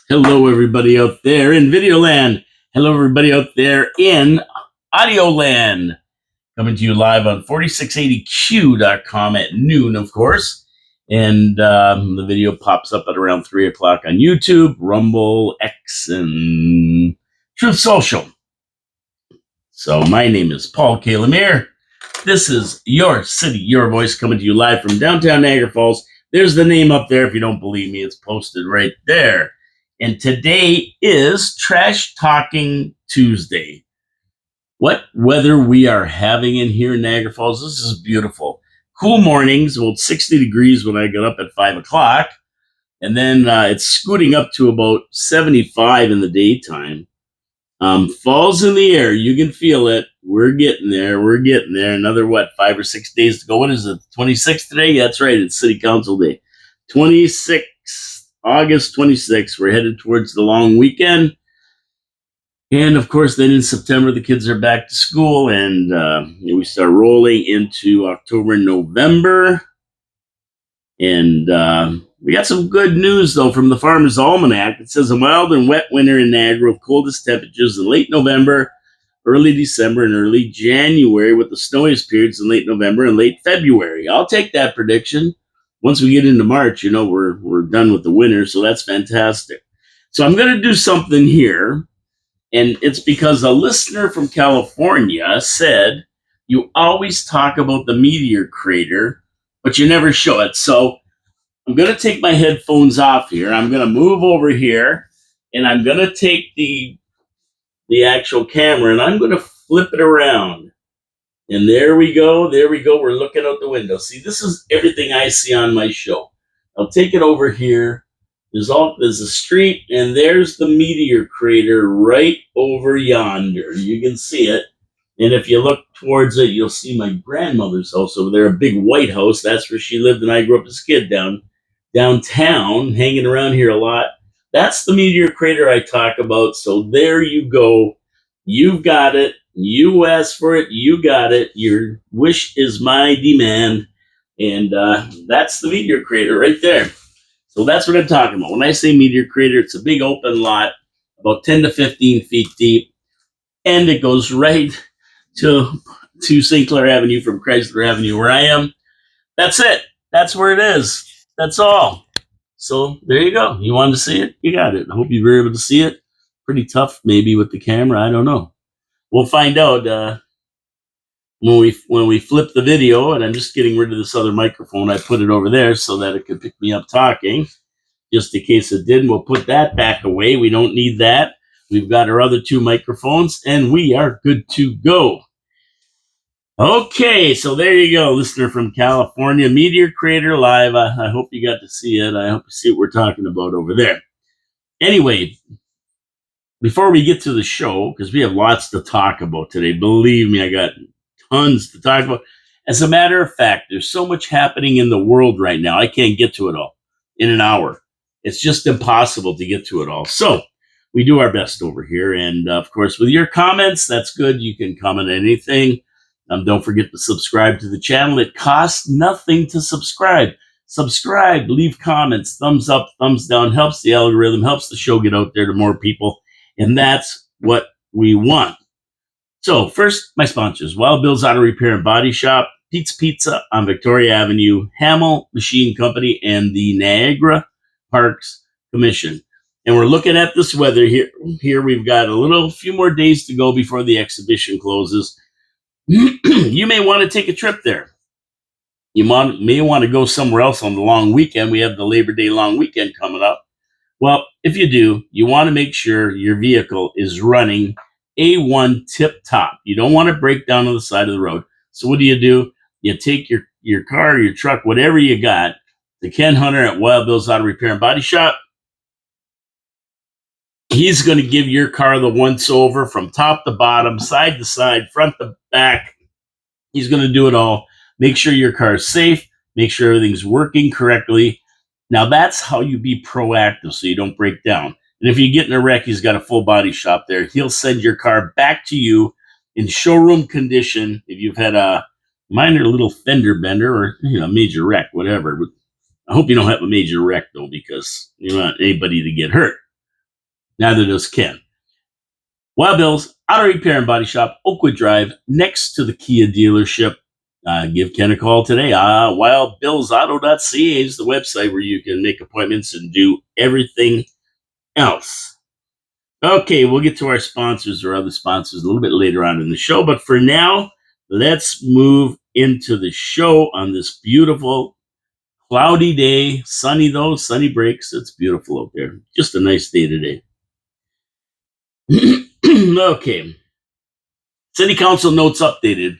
Hello, everybody out there in video land. Hello, everybody out there in audio land. Coming to you live on 4680q.com at noon, of course. And the video pops up at around 3 o'clock on YouTube, Rumble, X, and Truth Social. So my name is Paul K. Lemire. This is Your City, Your Voice, coming to you live from downtown Niagara Falls. There's the name up there. If you don't believe me, it's posted right there. And today is Trash Talking Tuesday. What weather we are having in here in Niagara Falls. This is beautiful. Cool mornings, about 60 degrees when I got up at 5 o'clock. And then it's scooting up to about 75 in the daytime. Fall's in the air. You can feel it. We're getting there. Another, 5 or 6 days to go. What is it, 26th today? That's right. It's City Council Day. 26th. August 26th, we're headed towards the long weekend. And of course, then in September, the kids are back to school and we start rolling into October, November. And we got some good news, though, from the Farmer's Almanac. It says a mild and wet winter in Niagara with coldest temperatures in late November, early December, and early January, with the snowiest periods in late November and late February. I'll take that prediction. Once we get into March, we're done with the winter, so that's fantastic. So I'm going to do something here, and it's because a listener from California said, you always talk about the meteor crater, but you never show it. So I'm going to take my headphones off here. I'm going to move over here, and I'm going to take the actual camera, and I'm going to flip it around. And there we go. We're looking out the window. See, this is everything I see on my show. I'll take it over here. There's a street, and there's the meteor crater right over yonder. You can see it. And if you look towards it, you'll see my grandmother's house over there, a big white house. That's where she lived, and I grew up as a kid downtown, hanging around here a lot. That's the meteor crater I talk about. So there you go. You've got it. You asked for it. You got it. Your wish is my demand. And that's the meteor crater right there. So that's what I'm talking about. When I say meteor crater, it's a big open lot, about 10 to 15 feet deep. And it goes right to St. Clair Avenue from Chrysler Avenue, where I am. That's it. That's where it is. That's all. So there you go. You wanted to see it? You got it. I hope you were able to see it. Pretty tough, maybe, with the camera. I don't know. We'll find out when we flip the video. And I'm just getting rid of this other microphone. I put it over there so that it could pick me up talking, just in case it didn't. We'll put that back away. We don't need that. We've got our other two microphones, and we are good to go. Okay, so there you go, listener from California, Meteor Crater Live. I hope you got to see it. I hope you see what we're talking about over there. Anyway, before we get to the show, because we have lots to talk about today, believe me, I got tons to talk about. As a matter of fact, there's so much happening in the world right now, I can't get to it all in an hour. It's just impossible to get to it all. So we do our best over here. And of course, with your comments, that's good. You can comment anything. Don't forget to subscribe to the channel. It costs nothing to subscribe. Subscribe, leave comments, thumbs up, thumbs down, helps the algorithm, helps the show get out there to more people. And that's what we want. So first, my sponsors: Wild Bill's Auto Repair and Body Shop, Pete's Pizza on Victoria Avenue, Hamel Machine Company, and the Niagara Parks Commission. And we're looking at this weather here. Here we've got a few more days to go before the exhibition closes. You may want to take a trip there. You may want to go somewhere else on the long weekend. We have the Labor Day long weekend coming up. Well, if you do, you want to make sure your vehicle is running A1 tip top. You don't want to break down on the side of the road. So what do? You take your car, your truck, whatever you got, to Ken Hunter at Wild Bill's Auto Repair and Body Shop. He's going to give your car the once over from top to bottom, side to side, front to back. He's going to do it all. Make sure your car is safe. Make sure everything's working correctly. Now, that's how you be proactive so you don't break down. And if you get in a wreck, he's got a full body shop there. He'll send your car back to you in showroom condition if you've had a minor little fender bender or major wreck, whatever. I hope you don't have a major wreck, though, because you don't want anybody to get hurt. Neither does Ken. Wild Bill's Auto Repair and Body Shop, Oakwood Drive, next to the Kia dealership. Give Ken a call today. WildBillsAuto.ca is the website where you can make appointments and do everything else. Okay, we'll get to our sponsors or other sponsors a little bit later on in the show. But for now, let's move into the show on this beautiful, cloudy day. Sunny, though. Sunny breaks. It's beautiful out there. Just a nice day today. Okay. City Council notes updated.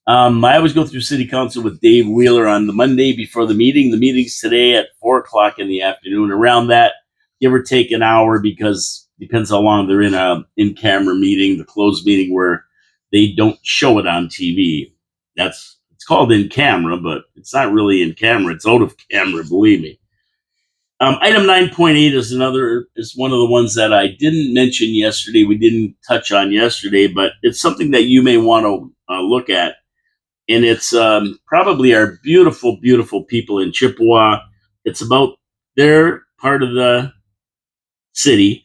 I always go through City Council with Dave Wheeler on the Monday before the meeting. The meeting's today at 4 o'clock in the afternoon. Around that, give or take an hour, because depends how long they're in a in-camera meeting, the closed meeting where they don't show it on TV. It's called in camera, but it's not really in camera. It's out of camera, believe me. Item 9.8 is one of the ones that I didn't mention yesterday. We didn't touch on yesterday, but it's something that you may want to look at. And it's probably our beautiful, beautiful people in Chippewa. It's about their part of the city.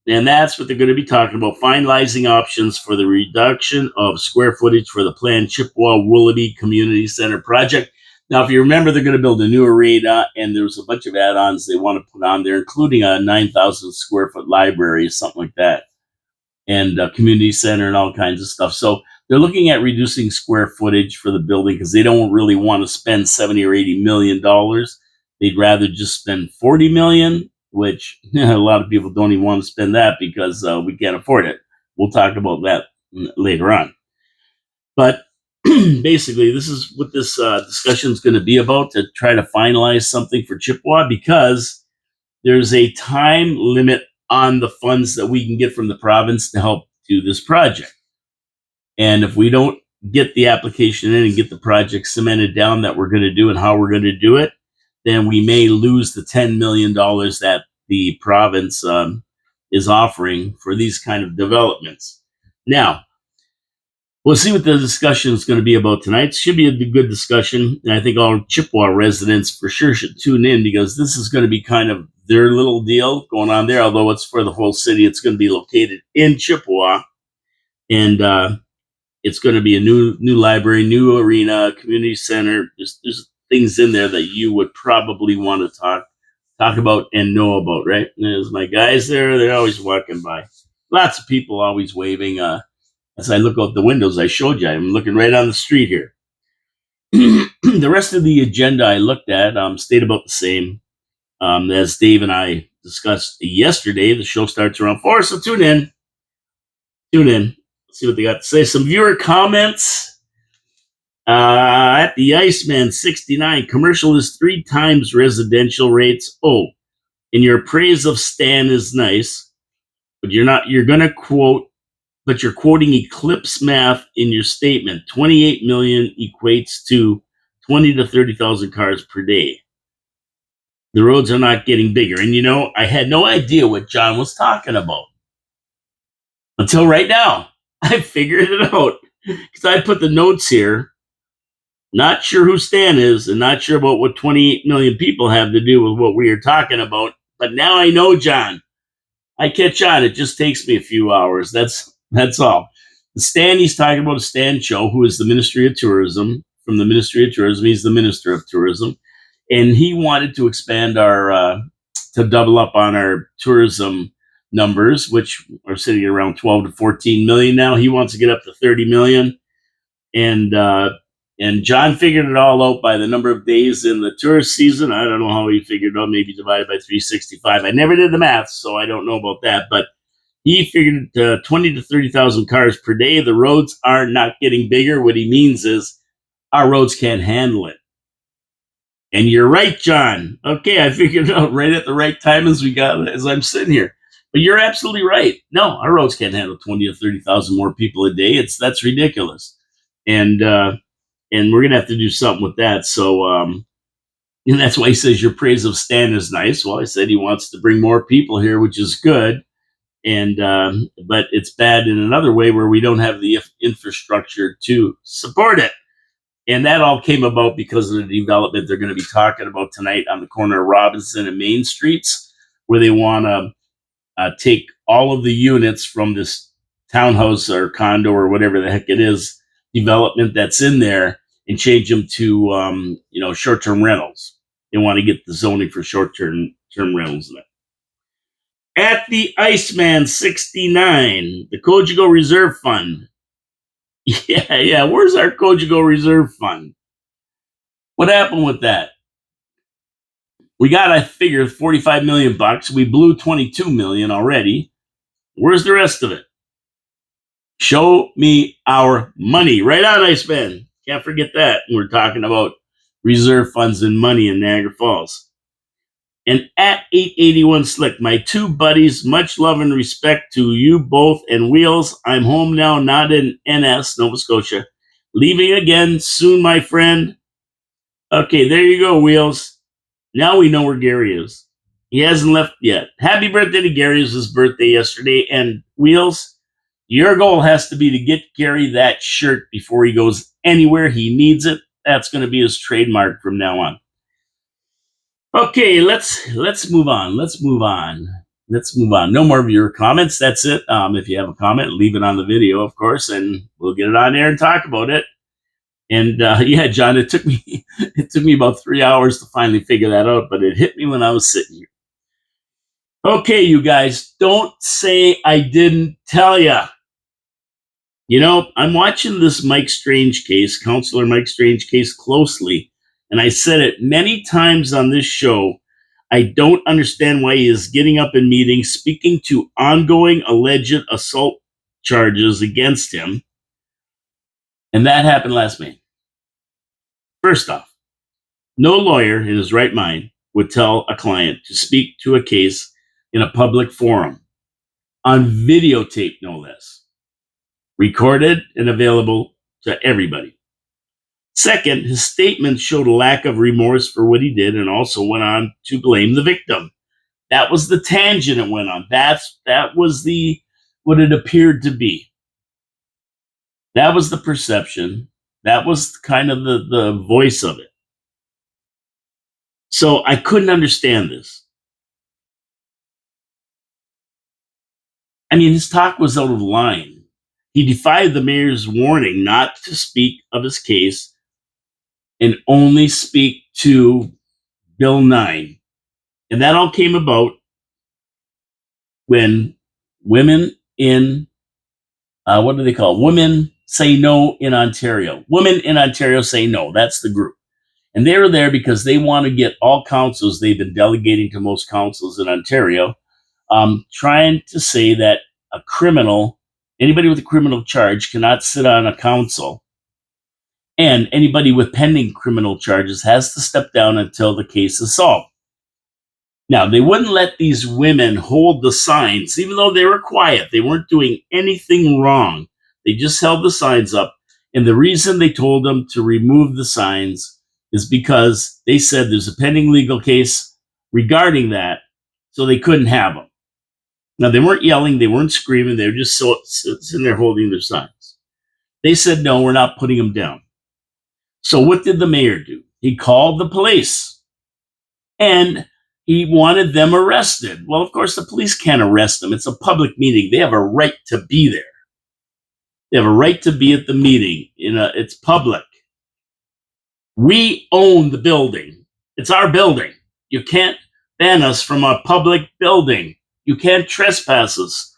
And that's what they're going to be talking about, finalizing options for the reduction of square footage for the planned Chippewa Willoughby Community Center project. Now, if you remember, they're going to build a new arena, and there's a bunch of add-ons they want to put on there, including a 9,000 square foot library, something like that, and a community center and all kinds of stuff. So they're looking at reducing square footage for the building because they don't really want to spend 70 or 80 million dollars. They'd rather just spend 40 million, which a lot of people don't even want to spend that because we can't afford it. We'll talk about that later on. But basically, this is what this discussion is going to be about, to try to finalize something for Chippewa, because there's a time limit on the funds that we can get from the province to help do this project. And if we don't get the application in and get the project cemented down that we're going to do and how we're going to do it, then we may lose the $10 million that the province is offering for these kind of developments. Now, we'll see what the discussion is going to be about tonight. It should be a good discussion, and I think all Chippewa residents for sure should tune in, because this is going to be kind of their little deal going on there. Although it's for the whole city, it's going to be located in Chippewa, and it's going to be a new library, new arena, community center. There's things in there that you would probably want to talk about and know about, right? And there's my guys there; they're always walking by. Lots of people always waving. As I look out the windows, I showed you, I'm looking right on the street here. The rest of the agenda I looked at stayed about the same. As Dave and I discussed yesterday, the show starts around 4, so tune in. See what they got to say. Some viewer comments. At the Iceman 69, commercial is 3 times residential rates. Oh, and your praise of Stan is nice, but you're going to quote, but you're quoting Eclipse math in your statement. 28 million equates to 20 to 30,000 cars per day. The roads are not getting bigger. And I had no idea what John was talking about until right now. I figured it out because I put the notes here. Not sure who Stan is, and not sure about what 28 million people have to do with what we are talking about. But now I know, John. I catch on. It just takes me a few hours. That's all. The Stan he's talking about is Stan Cho, who is the Ministry of Tourism. From the Ministry of Tourism, he's the Minister of Tourism, and he wanted to expand to double up on our tourism numbers, which are sitting at around 12 to 14 million now. He wants to get up to 30 million, and John figured it all out by the number of days in the tourist season. I don't know how he figured it out. Maybe divided by 365. I never did the math, so I don't know about that, but he figured 20 to 30,000 cars per day. The roads are not getting bigger. What he means is our roads can't handle it. And you're right, John. Okay, I figured it out right at the right time as I'm sitting here. But you're absolutely right. No, our roads can't handle 20 to 30,000 more people a day. That's ridiculous. And we're gonna have to do something with that. So and that's why he says your praise of Stan is nice. Well, I said he wants to bring more people here, which is good. And but it's bad in another way where we don't have the infrastructure to support it. And that all came about because of the development they're going to be talking about tonight on the corner of Robinson and Main Streets, where they want to take all of the units from this townhouse or condo or whatever the heck it is development that's in there and change them to short-term rentals. They want to get the zoning for short-term rentals in it. At the Iceman 69, the Cogeco Reserve Fund. Yeah. Where's our Cogeco Reserve Fund? What happened with that? We got, I figure, 45 million bucks. We blew 22 million already. Where's the rest of it? Show me our money. Right on, Iceman. Can't forget that. We're talking about reserve funds and money in Niagara Falls. And at 881 Slick, my two buddies, much love and respect to you both and Wheels. I'm home now, not in NS, Nova Scotia. Leaving again soon, my friend. Okay, there you go, Wheels. Now we know where Gary is. He hasn't left yet. Happy birthday to Gary. It was his birthday yesterday. And Wheels, your goal has to be to get Gary that shirt before he goes anywhere. He needs it. That's going to be his trademark from now on. Okay, let's move on. Let's move on. No more of your comments. That's it. If you have a comment, leave it on the video, of course, and we'll get it on there and talk about it. And yeah, John, it took me about 3 hours to finally figure that out, but it hit me when I was sitting here. Okay, you guys, don't say I didn't tell you. You know, I'm watching this Mike Strange case, Counselor Mike Strange case, closely. And I said it many times on this show. I don't understand why he is getting up in meetings, speaking to ongoing alleged assault charges against him. And that happened last May. First off, no lawyer in his right mind would tell a client to speak to a case in a public forum, on videotape no less, recorded and available to everybody. Second, his statement showed a lack of remorse for what he did and also went on to blame the victim. That was the tangent it went on. That was what it appeared to be. That was the perception. That was kind of the voice of it. So I couldn't understand this. I mean, his talk was out of line. He defied the mayor's warning not to speak of his case and only speak to Bill 9. And that all came about when women in, what do they call it? Women Say No in Ontario. Women in Ontario Say No. That's the group. And they were there because they want to get all councils they've been delegating to most councils in Ontario, trying to say that a criminal, anybody with a criminal charge cannot sit on a council. And anybody with pending criminal charges has to step down until the case is solved. Now, they wouldn't let these women hold the signs, even though they were quiet. They weren't doing anything wrong. They just held the signs up. And the reason they told them to remove the signs is because they said there's a pending legal case regarding that, so they couldn't have them. Now, they weren't yelling. They weren't screaming. They were just sitting there holding their signs. They said, no, we're not putting them down. So what did the mayor do? He called the police and he wanted them arrested. Well, of course, the police can't arrest them. It's a public meeting. They have a right to be there. They have a right to be at the meeting. It's public. We own the building. It's our building. You can't ban us from a public building. You can't trespass us.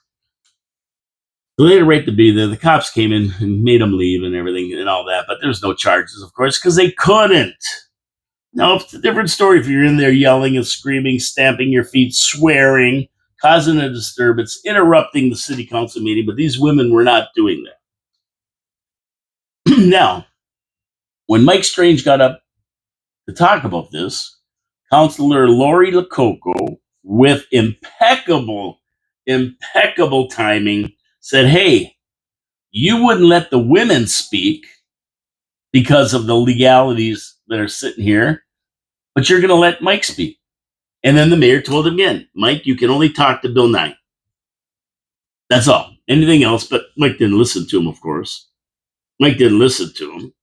They had a right to be there. The cops came in and made them leave and everything and all that, but there's no charges, of course, because they couldn't. Now, it's a different story if you're in there yelling and screaming, stamping your feet, swearing, causing a disturbance, interrupting the city council meeting, but these women were not doing that. Now, when Mike Strange got up to talk about this, Councillor Lori Lococo, with impeccable timing, said, hey, you wouldn't let the women speak because of the legalities that are sitting here, but you're going to let Mike speak. And then the mayor told him again, Mike, you can only talk to Bill 9. That's all. Anything else, but Mike didn't listen to him, of course. Mike didn't listen to him,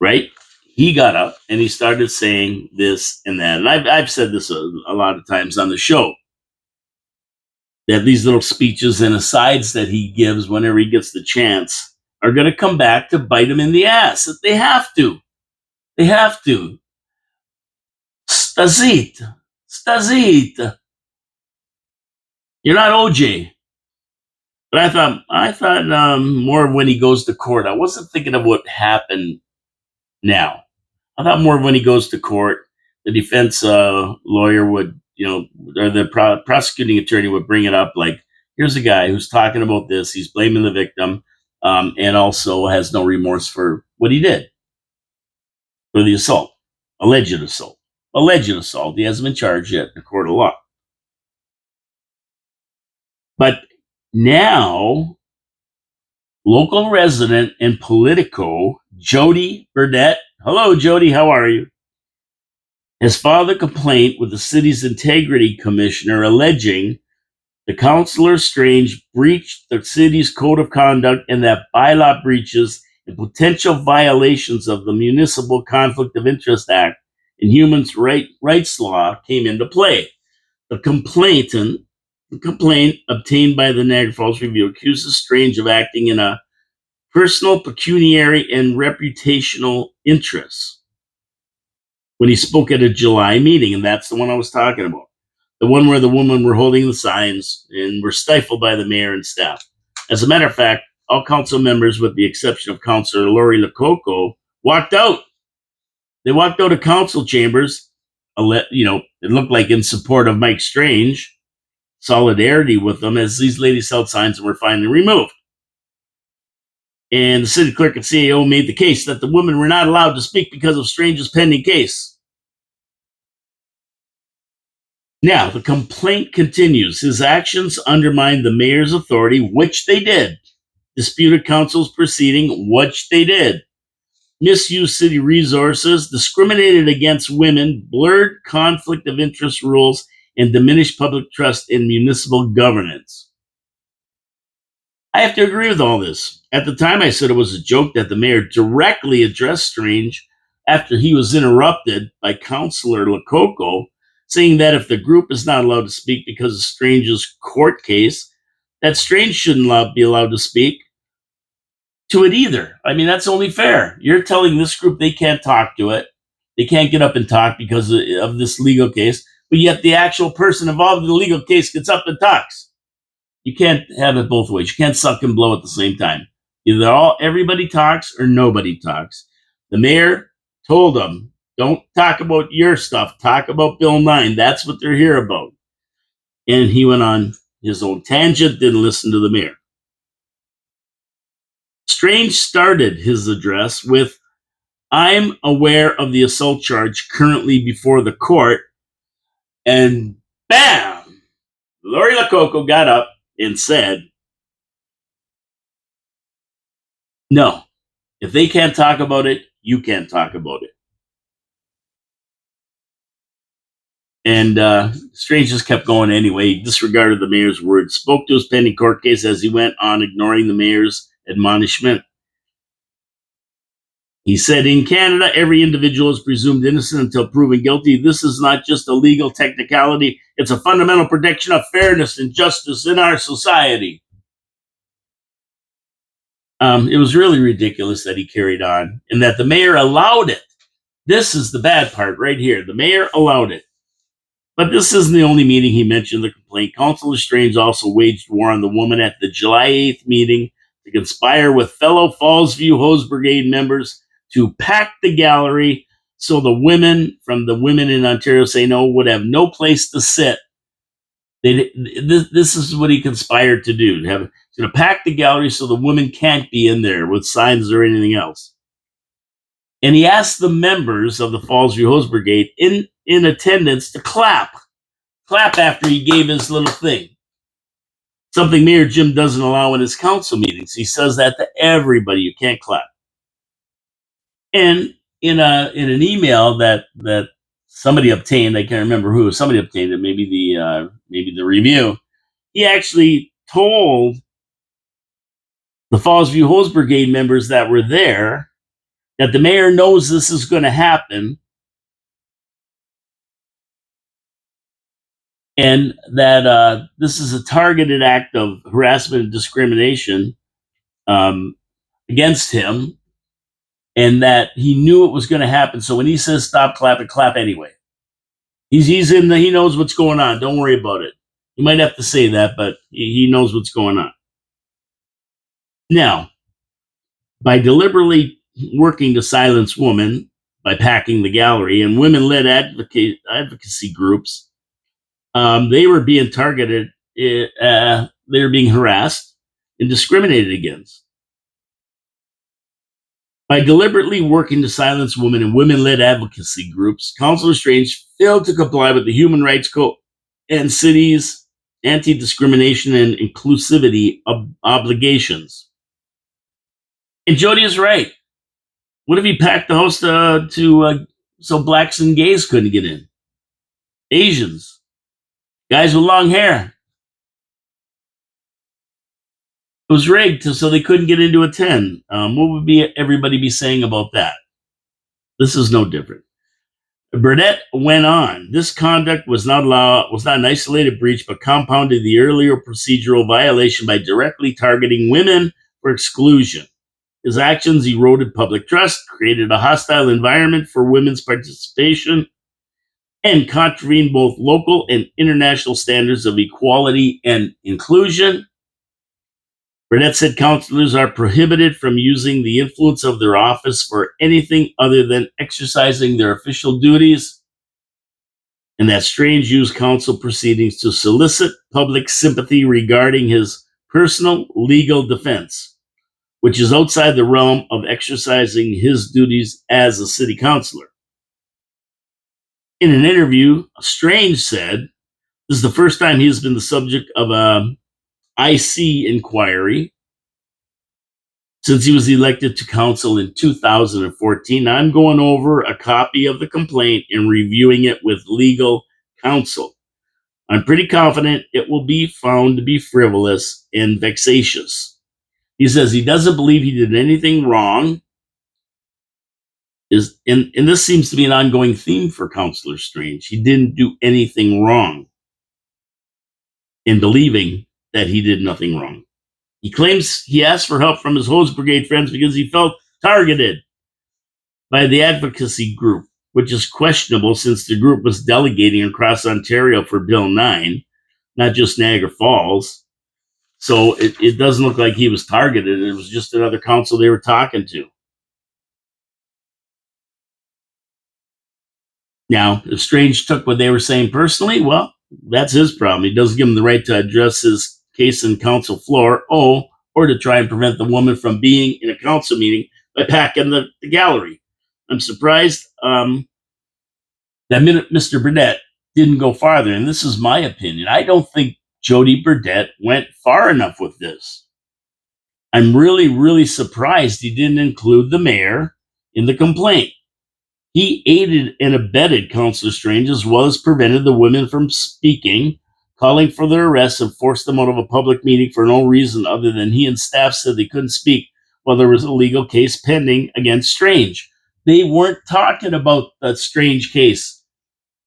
right? He got up and he started saying this and that. And I've said this a lot of times on the show. that these little speeches and asides that he gives whenever he gets the chance are going to come back to bite him in the ass. They have to. They have to. Stazit. Stazit. You're not OJ. But I thought more of when he goes to court. I wasn't thinking of what happened now. I thought more of when he goes to court, the defense lawyer would, or the prosecuting attorney would bring it up like, here's a guy who's talking about this. He's blaming the victim, and also has no remorse for what he did, for the assault, alleged assault. Alleged assault. He hasn't been charged yet in a court of law. But now, local resident and Politico, Jody Burnett. Hello, Jody. How are you? Has filed a complaint with the city's integrity commissioner alleging the Councillor Strange breached the city's code of conduct and that bylaw breaches and potential violations of the Municipal Conflict of Interest Act and Human Rights Law came into play. The complaint obtained by the Niagara Falls Review accuses Strange of acting in a personal, pecuniary, and reputational interests when he spoke at a July meeting, and that's the one I was talking about. The one where the women were holding the signs and were stifled by the mayor and staff. As a matter of fact, all council members, with the exception of Councillor Lori Lococo, walked out. They walked out of council chambers, it looked like in support of Mike Strange, solidarity with them, as these ladies held signs and were finally removed. And the city clerk and CAO made the case that the women were not allowed to speak because of Strange's pending case. Now, the complaint continues. His actions undermined the mayor's authority, which they did. Disputed council's proceeding, which they did. Misused city resources, discriminated against women, blurred conflict of interest rules, and diminished public trust in municipal governance. I have to agree with all this. At the time, I said it was a joke that the mayor directly addressed Strange after he was interrupted by Councillor Lococo, saying that if the group is not allowed to speak because of Strange's court case, that Strange shouldn't be allowed to speak to it either. I mean, that's only fair. You're telling this group they can't talk to it. They can't get up and talk because of this legal case, but yet the actual person involved in the legal case gets up and talks. You can't have it both ways. You can't suck and blow at the same time. Either everybody talks or nobody talks. The mayor told them, don't talk about your stuff. Talk about Bill 9. That's what they're here about. And he went on his own tangent, didn't listen to the mayor. Strange started his address with, I'm aware of the assault charge currently before the court. And bam! Lori Lococo got up and said, no, if they can't talk about it, you can't talk about it. And Strange just kept going anyway. He disregarded the mayor's words, spoke to his pending court case as he went on, ignoring the mayor's admonishment. He said, in Canada, every individual is presumed innocent until proven guilty. This is not just a legal technicality. It's a fundamental protection of fairness and justice in our society. It was really ridiculous that he carried on and that the mayor allowed it. This is the bad part right here. The mayor allowed it. But this isn't the only meeting he mentioned the complaint. Councillor Strange also waged war on the woman at the July 8th meeting to conspire with fellow Fallsview Hose Brigade members to pack the gallery so the women from the Women in Ontario Say No would have no place to sit. This is what he conspired to do. He's going to pack the gallery so the women can't be in there with signs or anything else. And he asked the members of the Fallsview Hose Brigade in attendance to clap after he gave his little thing. Something Mayor Jim doesn't allow in his council meetings. He says that to everybody. You can't clap. And in an email that somebody obtained, I can't remember who, somebody obtained it, maybe the Review, he actually told the Fallsview Hose Brigade members that were there that the mayor knows this is going to happen, and that this is a targeted act of harassment and discrimination um, against him, and that he knew it was going to happen. So when he says stop clapping, clap anyway. He's in he knows what's going on. Don't worry about it. He might have to say that, but he knows what's going on. Now, by deliberately working to silence women by packing the gallery and women-led advocacy groups, they were being targeted. They were being harassed and discriminated against. By deliberately working to silence women in women-led advocacy groups, Councillor Strange failed to comply with the Human Rights Code and city's anti-discrimination and inclusivity obligations. And Jody is right. What if he packed the house so blacks and gays couldn't get in? Asians, guys with long hair. It was rigged so they couldn't get into a 10. What would everybody be saying about that? This is no different. Burnett went on. This conduct was not an isolated breach, but compounded the earlier procedural violation by directly targeting women for exclusion. His actions eroded public trust, created a hostile environment for women's participation, and contravened both local and international standards of equality and inclusion. Burnett said councillors are prohibited from using the influence of their office for anything other than exercising their official duties, and that Strange used council proceedings to solicit public sympathy regarding his personal legal defense, which is outside the realm of exercising his duties as a city councillor. In an interview, Strange said, this is the first time he has been the subject of an IC inquiry since he was elected to council in 2014. I'm going over a copy of the complaint and reviewing it with legal counsel. I'm pretty confident it will be found to be frivolous and vexatious. He says he doesn't believe he did anything wrong. And this seems to be an ongoing theme for Councillor Strange. He didn't do anything wrong in believing that he did nothing wrong. He claims he asked for help from his Hose Brigade friends because he felt targeted by the advocacy group, which is questionable since the group was delegating across Ontario for Bill 9, not just Niagara Falls. So it doesn't look like he was targeted. It was just another council they were talking to. Now, if Strange took what they were saying personally, well, that's his problem. He doesn't give him the right to address his case in council floor, or to try and prevent the woman from being in a council meeting by packing the gallery. I'm surprised that Mr. Burnett didn't go farther, and this is my opinion. I don't think Jody Burnett went far enough with this. I'm really, really surprised he didn't include the mayor in the complaint. He aided and abetted Councillor Strange as well as prevented the women from speaking, calling for their arrest and forced them out of a public meeting for no reason other than he and staff said they couldn't speak while there was a legal case pending against Strange. They weren't talking about that Strange case.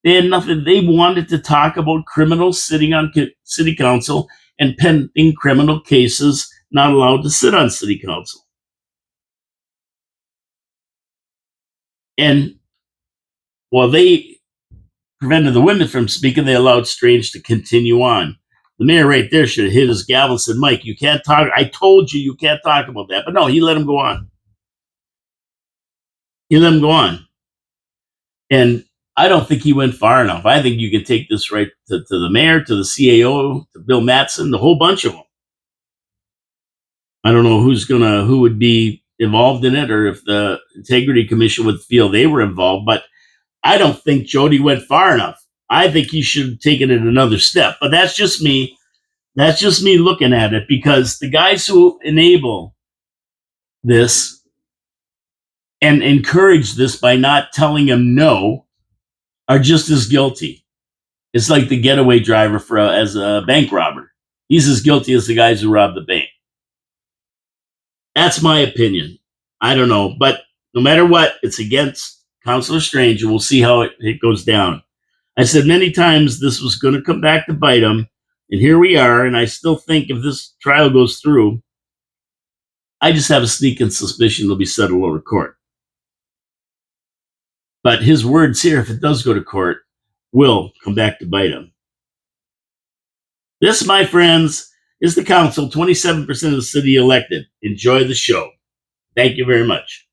They had nothing. They wanted to talk about criminals sitting on city council and pending criminal cases not allowed to sit on city council. And while they prevented the women from speaking, they allowed Strange to continue on. The mayor right there should have hit his gavel and said, Mike, you can't talk. I told you can't talk about that. But no, he let him go on. And I don't think he went far enough. I think you can take this right to the mayor, to the CAO, to Bill Mattson, the whole bunch of them. I don't know who would be involved in it, or if the Integrity Commission would feel they were involved, but I don't think Jody went far enough. I think he should have taken it another step, but that's just me. That's just me looking at it, because the guys who enable this and encourage this by not telling him no are just as guilty. It's like the getaway driver as a bank robber. He's as guilty as the guys who robbed the bank. That's my opinion. I don't know, but no matter what, it's against Councillor Strange, and we'll see how it goes down. I said many times this was going to come back to bite him, and here we are. And I still think if this trial goes through, I just have a sneaking suspicion it'll be settled over court. But his words here, if it does go to court, will come back to bite him. This, my friends, is the council, 27% of the city elected. Enjoy the show. Thank you very much.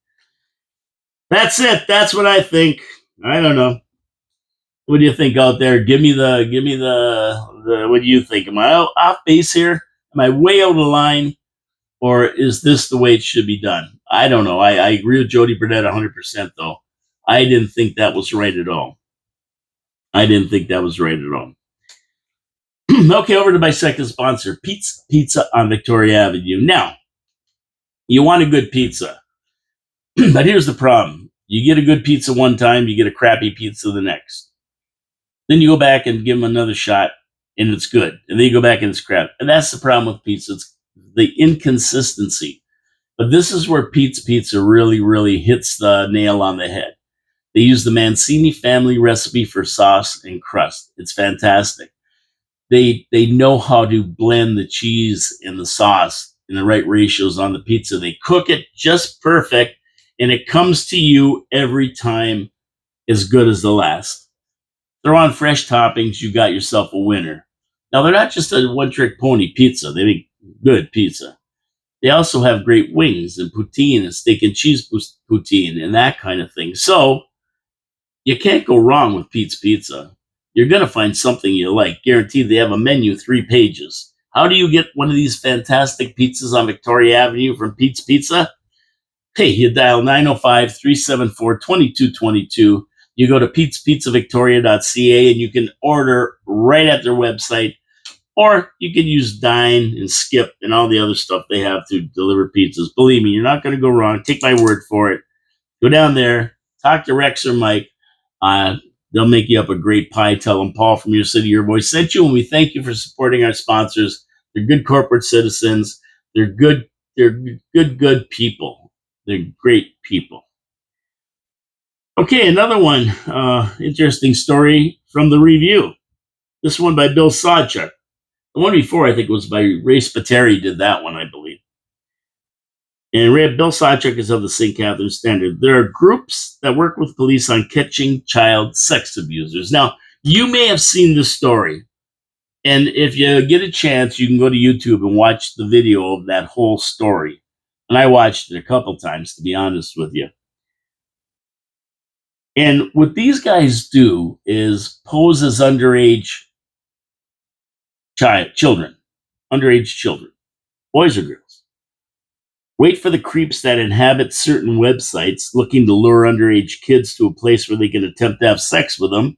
That's it. That's what I think. I don't know. What do you think out there? Give me the what do you think? Am I off base here? Am I way out of line? Or is this the way it should be done? I don't know. I agree with Jody Burnett 100%, though. I didn't think that was right at all. Okay, over to my second sponsor, Pete's Pizza on Victoria Avenue. Now, you want a good pizza, but here's the problem. You get a good pizza one time, you get a crappy pizza the next. Then you go back and give them another shot, and it's good. And then you go back and it's crap. And that's the problem with pizza. It's the inconsistency. But this is where Pete's Pizza really, really hits the nail on the head. They use the Mancini family recipe for sauce and crust. It's fantastic. They know how to blend the cheese and the sauce in the right ratios on the pizza. They cook it just perfect, and it comes to you every time as good as the last. Throw on fresh toppings, you got yourself a winner. Now, they're not just a one-trick pony pizza. They make good pizza. They also have great wings and poutine and steak and cheese poutine and that kind of thing. So you can't go wrong with Pete's Pizza. You're going to find something you like. Guaranteed. They have a menu, 3 pages. How do you get one of these fantastic pizzas on Victoria Avenue from Pete's Pizza? Hey, you dial 905-374-2222. You go to petespizzavictoria.ca and you can order right at their website. Or you can use Dine and Skip and all the other stuff they have to deliver pizzas. Believe me, you're not going to go wrong. Take my word for it. Go down there, talk to Rex or Mike. They'll make you up a great pie. Tell them Paul from Your City, Your Voice sent you, and we thank you for supporting our sponsors. They're good corporate citizens. They're good people. They're great people. Okay, another one. Interesting story from the review. This one by Bill Sawchuk. The one before, I think, was by Ray Spiteri, did that one, I believe. And Bill Sawchuk is of the St. Catharines Standard. There are groups that work with police on catching child sex abusers. Now, you may have seen this story. And if you get a chance, you can go to YouTube and watch the video of that whole story. And I watched it a couple times, to be honest with you. And what these guys do is pose as underage children, boys or girls. Wait for the creeps that inhabit certain websites looking to lure underage kids to a place where they can attempt to have sex with them.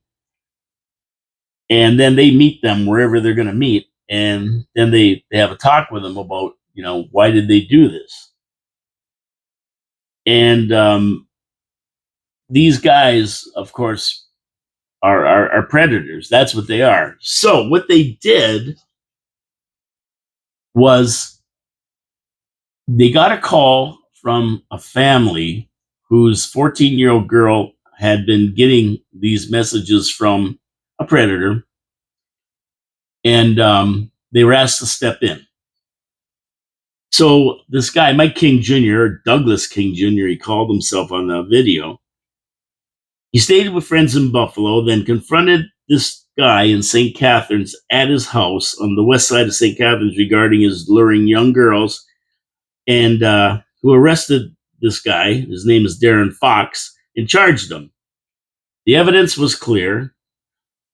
And then they meet them wherever they're going to meet. And then they have a talk with them about, why did they do this? And these guys, of course, are predators. That's what they are. So what they did was they got a call from a family whose 14-year-old girl had been getting these messages from a predator, and they were asked to step in. So this guy, Mike King Jr., or Douglas King Jr., he called himself on the video. He stayed with friends in Buffalo, then confronted this guy in St. Catharines at his house on the west side of St. Catharines regarding his luring young girls, and who arrested this guy. His name is Darren Fox, and charged him. The evidence was clear.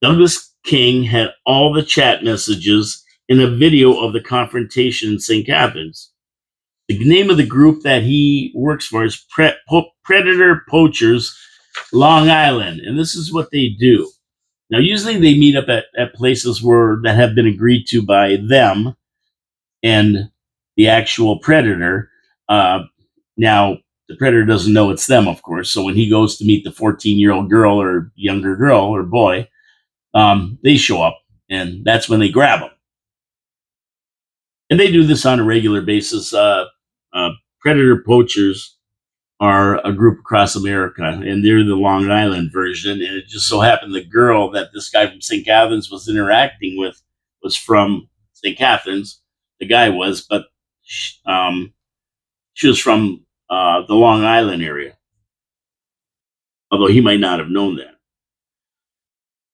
Douglas King had all the chat messages and a video of the confrontation in St. Catharines. The name of the group that he works for is Predator Poachers, Long Island, and this is what they do. Now, usually they meet up at places that have been agreed to by them and the actual predator. Now, the predator doesn't know it's them, of course, so when he goes to meet the 14-year-old girl or younger girl or boy, they show up, and that's when they grab them. And they do this on a regular basis. Predator Poachers are a group across America, and they're the Long Island version. And it just so happened the girl that this guy from St. Catharines was interacting with was from St. Catharines. The guy was, but she was from the Long Island area, although he might not have known that.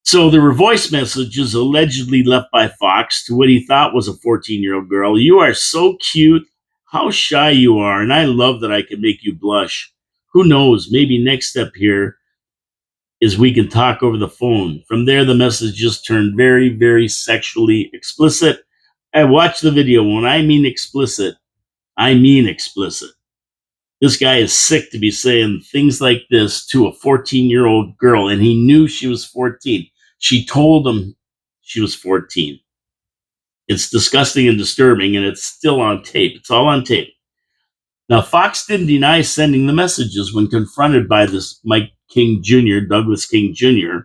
So there were voice messages allegedly left by Fox to what he thought was a 14-year-old girl. You are so cute. How shy you are. And I love that I can make you blush. Who knows? Maybe next step here is we can talk over the phone. From there, the message just turned very, very sexually explicit. I watched the video. When I mean explicit, I mean explicit. This guy is sick to be saying things like this to a 14-year-old girl, and he knew she was 14. She told him she was 14. It's disgusting and disturbing, and it's still on tape. It's all on tape. Now, Fox didn't deny sending the messages when confronted by this Mike King Jr., Douglas King Jr.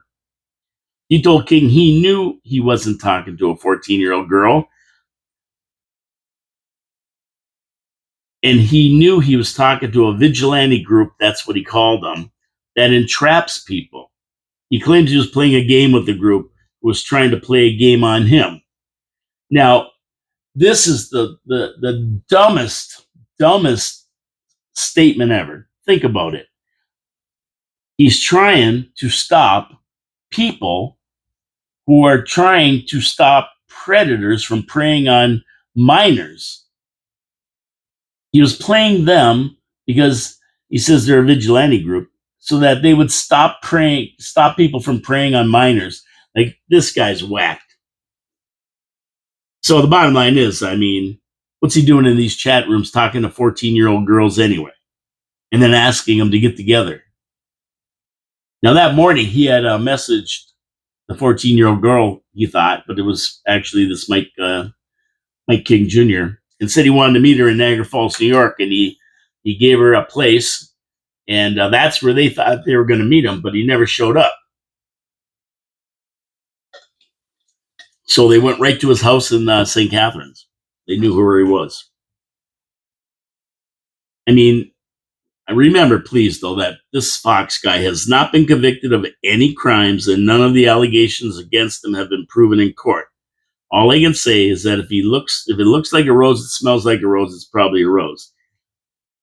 He told King he knew he wasn't talking to a 14-year-old girl, and he knew he was talking to a vigilante group, that's what he called them, that entraps people. He claims he was playing a game with the group, who was trying to play a game on him. Now, this is the dumbest statement ever. Think about it. He's trying to stop people who are trying to stop predators from preying on minors. He was playing them because he says they're a vigilante group, so that they would stop people from preying on minors. Like, this guy's whacked. So the bottom line is, I mean, what's he doing in these chat rooms talking to 14-year-old girls anyway? And then asking them to get together. Now, that morning, he had messaged the 14-year-old girl, he thought, but it was actually this Mike King Jr., and said he wanted to meet her in Niagara Falls, New York, and he gave her a place, and that's where they thought they were going to meet him, but he never showed up. So they went right to his house in St. Catharines. They knew where he was. I mean, remember, please, though, that this Fox guy has not been convicted of any crimes, and none of the allegations against him have been proven in court. All I can say is that if it looks like a rose, it smells like a rose, it's probably a rose.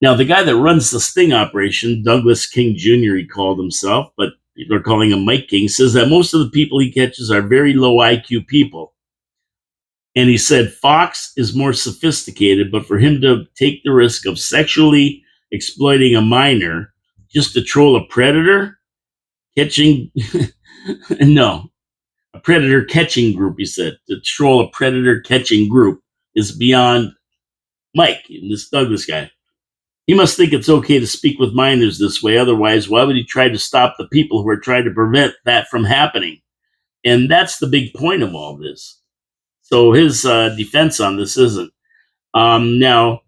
Now, the guy that runs the sting operation, Douglas King Jr., he called himself, but they're calling him Mike King, says that most of the people he catches are very low IQ people. And he said Fox is more sophisticated, but for him to take the risk of sexually exploiting a minor just to troll a predator catching, no, a predator catching group, he said, to troll a predator catching group is beyond Mike, this Douglas guy. He must think it's okay to speak with minors this way. Otherwise, why would he try to stop the people who are trying to prevent that from happening? And that's the big point of all this. So his defense on this isn't. Now,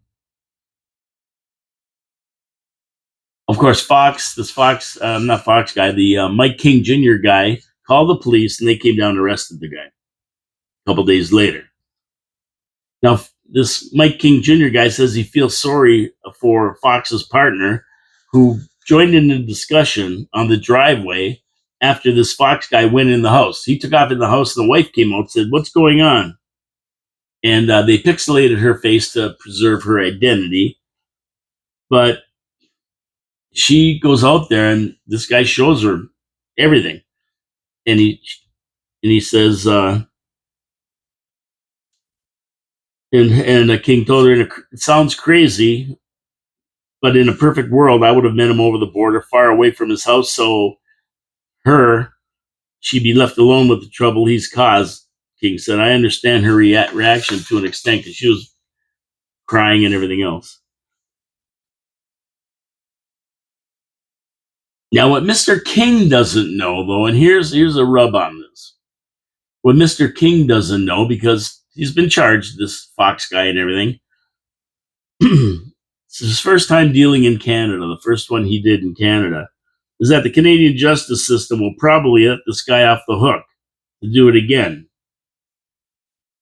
of course, not Fox guy, the Mike King Jr. guy called the police, and they came down and arrested the guy a couple days later. Now, this Mike King Jr. guy says he feels sorry for Fox's partner, who joined in the discussion on the driveway after this Fox guy went in the house. He took off in the house, and the wife came out and said, "What's going on?" And they pixelated her face to preserve her identity. But she goes out there, and this guy shows her everything. And he says, and King told her, it sounds crazy, but in a perfect world, I would have met him over the border, far away from his house, so she'd be left alone with the trouble he's caused. King said, I understand her reaction to an extent, because she was crying and everything else. Now, what Mr. King doesn't know, though, and here's a rub on this. What Mr. King doesn't know, because he's been charged, this Fox guy and everything, it's his first time dealing in Canada, the first one he did in Canada, is that the Canadian justice system will probably let this guy off the hook to do it again.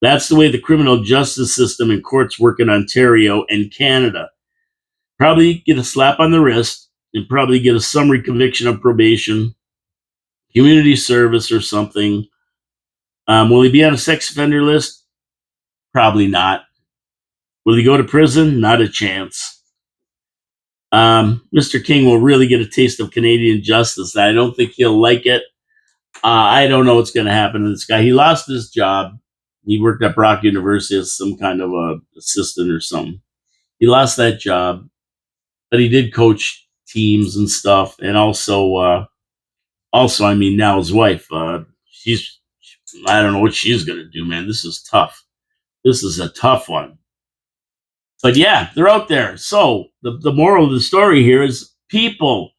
That's the way the criminal justice system and courts work in Ontario and Canada. Probably get a slap on the wrist and probably get a summary conviction of probation, community service, or something. Will he be on a sex offender list? Probably not. Will he go to prison? Not a chance. Mr. King will really get a taste of Canadian justice. I don't think he'll like it. I don't know what's going to happen to this guy. He lost his job. He worked at Brock University as some kind of a assistant or something. He lost that job, but he did coach teams and stuff. And also, I mean, now his wife, she's, I don't know what she's going to do, man. This is tough. This is a tough one. But yeah, they're out there. So the moral of the story here is people,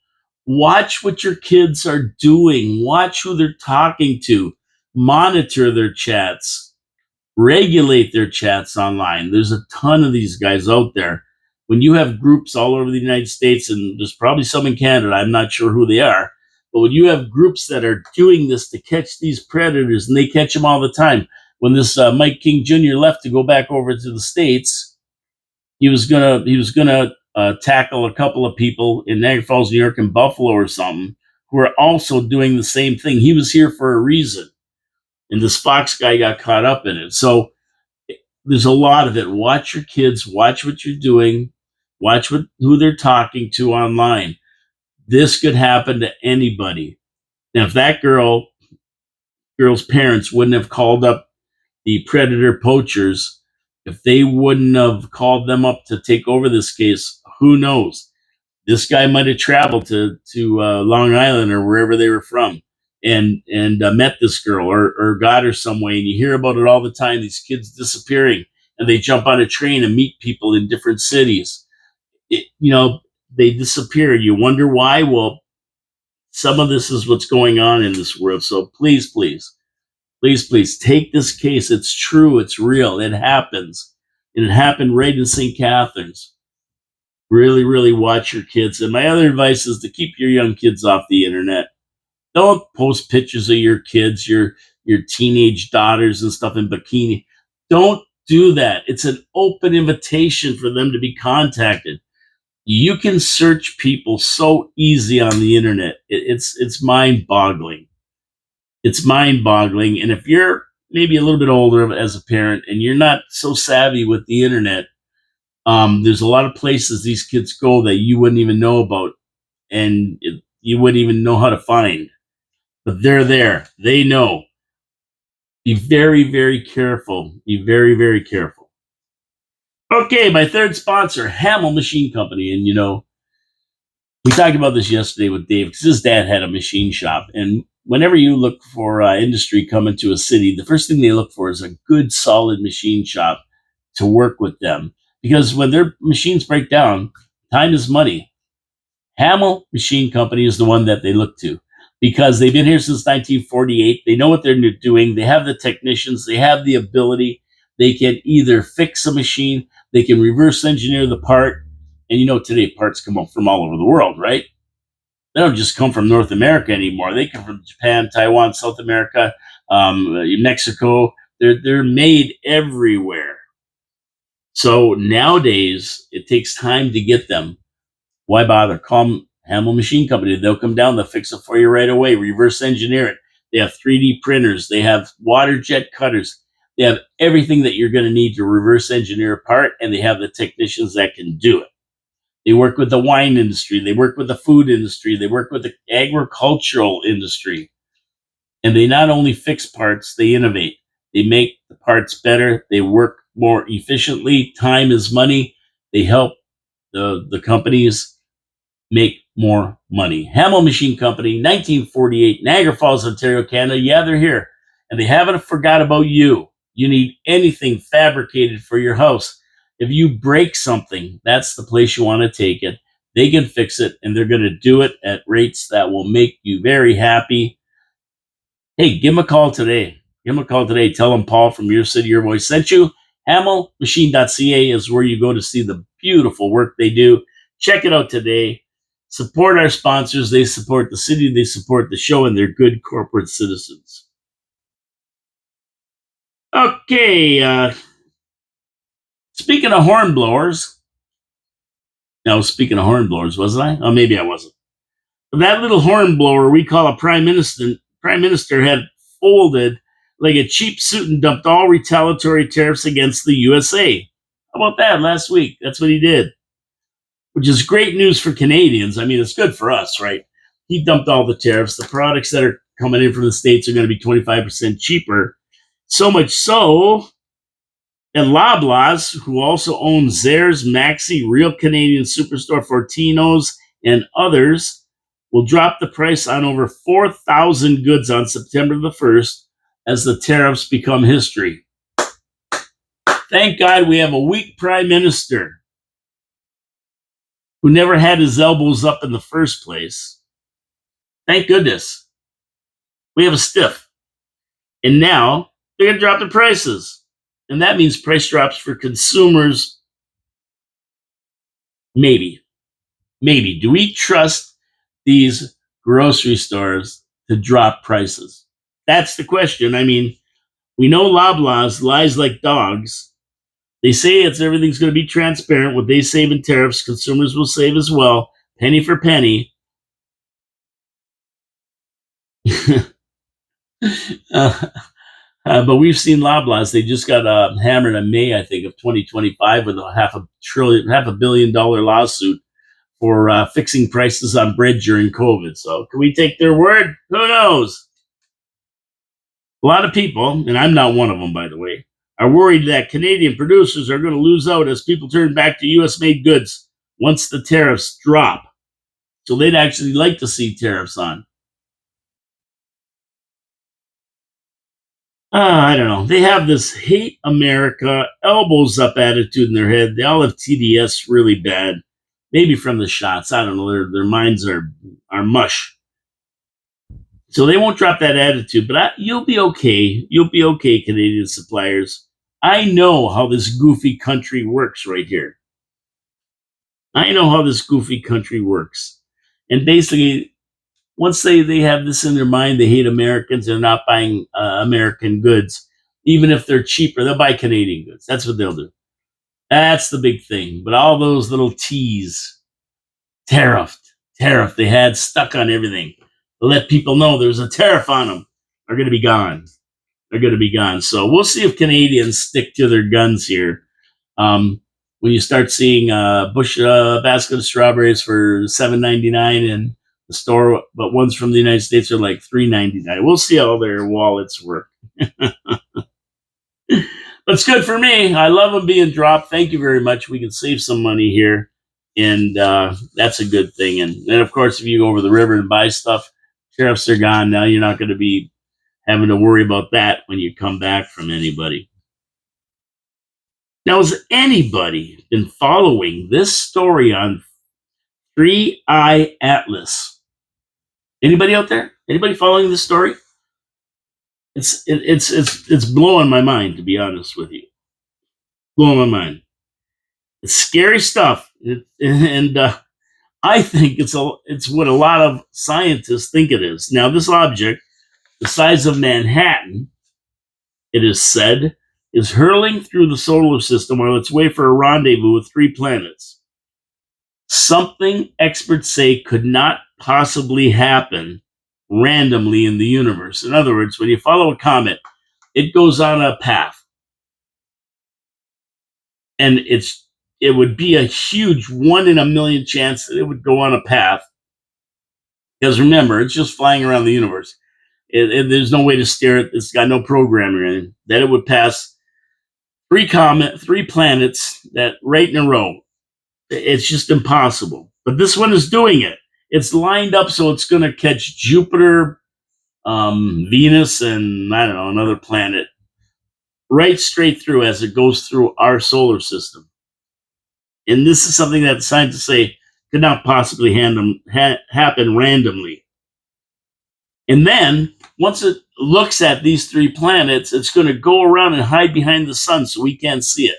watch what your kids are doing, watch who they're talking to, monitor their chats, regulate their chats online. There's a ton of these guys out there. When you have groups all over the United States, and there's probably some in Canada, I'm not sure who they are, but when you have groups that are doing this to catch these predators, and they catch them all the time. When this Mike King Jr. left to go back over to the States, he was gonna tackle a couple of people in Niagara Falls, New York, and Buffalo or something who are also doing the same thing. He was here for a reason, and this Fox guy got caught up in it. So there's a lot of it. Watch your kids. Watch what you're doing. Watch who they're talking to online. This could happen to anybody. Now, if that girl's parents wouldn't have called up the predator poachers, if they wouldn't have called them up to take over this case, who knows? This guy might have traveled to Long Island or wherever they were from, and met this girl or got her some way. And you hear about it all the time. These kids disappearing, and they jump on a train and meet people in different cities. They disappear. You wonder why? Well, some of this is what's going on in this world. So please, please, please, please take this case. It's true. It's real. It happens. And it happened right in St. Catharines. Really, really watch your kids. And my other advice is to keep your young kids off the internet. Don't post pictures of your kids, your teenage daughters and stuff in bikini. Don't do that. It's an open invitation for them to be contacted. You can search people so easy on the internet. It's mind-boggling. It's mind-boggling. And if you're maybe a little bit older as a parent and you're not so savvy with the internet, there's a lot of places these kids go that you wouldn't even know about, and you wouldn't even know how to find. But they're there. They know. Be very, very careful. Be very, very careful. Okay, my third sponsor, Hamel Machine Company. And we talked about this yesterday with Dave because his dad had a machine shop. And whenever you look for industry coming to a city, the first thing they look for is a good, solid machine shop to work with them. Because when their machines break down, time is money. Hamel Machine Company is the one that they look to because they've been here since 1948. They know what they're doing. They have the technicians. They have the ability. They can either fix a machine, they can reverse engineer the part. And today parts come up from all over the world, right? They don't just come from North America anymore. They come from Japan, Taiwan, South America, Mexico. They're made everywhere. So nowadays, it takes time to get them. Why bother? Call Hamel Machine Company. They'll come down. They'll fix it for you right away. Reverse engineer it. They have 3D printers. They have water jet cutters. They have everything that you're going to need to reverse engineer a part, and they have the technicians that can do it. They work with the wine industry. They work with the food industry. They work with the agricultural industry. And they not only fix parts, they innovate. They make the parts better. They work more efficiently. Time is money. They help the companies make more money. Hamel Machine Company, 1948, Niagara Falls, Ontario, Canada. Yeah, they're here. And they haven't forgot about you. You need anything fabricated for your house. If you break something, that's the place you want to take it. They can fix it, and they're going to do it at rates that will make you very happy. Hey, give them a call today. Give them a call today. Tell them Paul from Your City, Your Voice sent you. HamelMachine.ca is where you go to see the beautiful work they do. Check it out today. Support our sponsors. They support the city. They support the show, and they're good corporate citizens. Okay. Speaking of horn blowers, Now, speaking of horn blowers, wasn't I? Oh, maybe I wasn't. But that little horn blower we call a prime minister had folded like a cheap suit and dumped all retaliatory tariffs against the USA. How about that last week? That's what he did, which is great news for Canadians. I mean, it's good for us, right? He dumped all the tariffs. The products that are coming in from the States are going to be 25% cheaper. So much so, and Loblaws, who also owns Zehrs, Maxi, Real Canadian Superstore, Fortinos, and others, will drop the price on over 4,000 goods on September the 1st as the tariffs become history. Thank God we have a weak prime minister who never had his elbows up in the first place. Thank goodness. We have a stiff. And now they're going to drop the prices. And that means price drops for consumers. Maybe. Maybe. Do we trust these grocery stores to drop prices? That's the question. I mean, we know Loblaws lies like dogs. They say everything's going to be transparent. What they save in tariffs, consumers will save as well, penny for penny. uh, but we've seen Loblaws. They just got hammered in May, I think, of 2025 with a $500 million lawsuit for fixing prices on bread during COVID. So can we take their word? Who knows? A lot of people, and I'm not one of them, by the way, are worried that Canadian producers are going to lose out as people turn back to U.S.-made goods once the tariffs drop. So they'd actually like to see tariffs on. I don't know. They have this hate America, elbows up attitude in their head. They all have TDS really bad. Maybe from the shots. I don't know. Their minds are mush. So they won't drop that attitude. But you'll be okay. You'll be okay, Canadian suppliers. I know how this goofy country works right here. I know how this goofy country works. And basically, once they have this in their mind, they hate Americans. They're not buying American goods. Even if they're cheaper, they'll buy Canadian goods. That's what they'll do. That's the big thing. But all those little T's, tariff, they had stuck on everything to let people know there's a tariff on them, are going to be gone. They're going to be gone. So we'll see if Canadians stick to their guns here. When you start seeing bush basket of strawberries for $7.99 in the store, but ones from the United States are like $3.99. We'll see how their wallets work. But it's good for me. I love them being dropped. Thank you very much. We can save some money here, and that's a good thing. And then, of course, if you go over the river and buy stuff, tariffs are gone. Now you're not going to be having to worry about that when you come back from anybody. Now, has anybody been following this story on 3i Atlas? Anybody out there? Anybody following this story? It's blowing my mind, to be honest with you. Blowing my mind. It's scary stuff, and I think it's what a lot of scientists think it is. Now, this object, the size of Manhattan, it is said, is hurtling through the solar system on its way for a rendezvous with 3 planets. Something experts say could not possibly happen randomly in the universe. In other words, when you follow a comet, it goes on a path. And it would be a huge 1 in a million chance that it would go on a path. Because remember, it's just flying around the universe. There's no way to steer it. It's got no programming or anything. That it would pass 3 planets that right in a row. It's just impossible. But this one is doing it. It's lined up so it's going to catch Jupiter, Venus, and I don't know, another planet right straight through as it goes through our solar system. And this is something that scientists say could not possibly happen randomly. And then once it looks at these 3 planets, it's going to go around and hide behind the sun so we can't see it.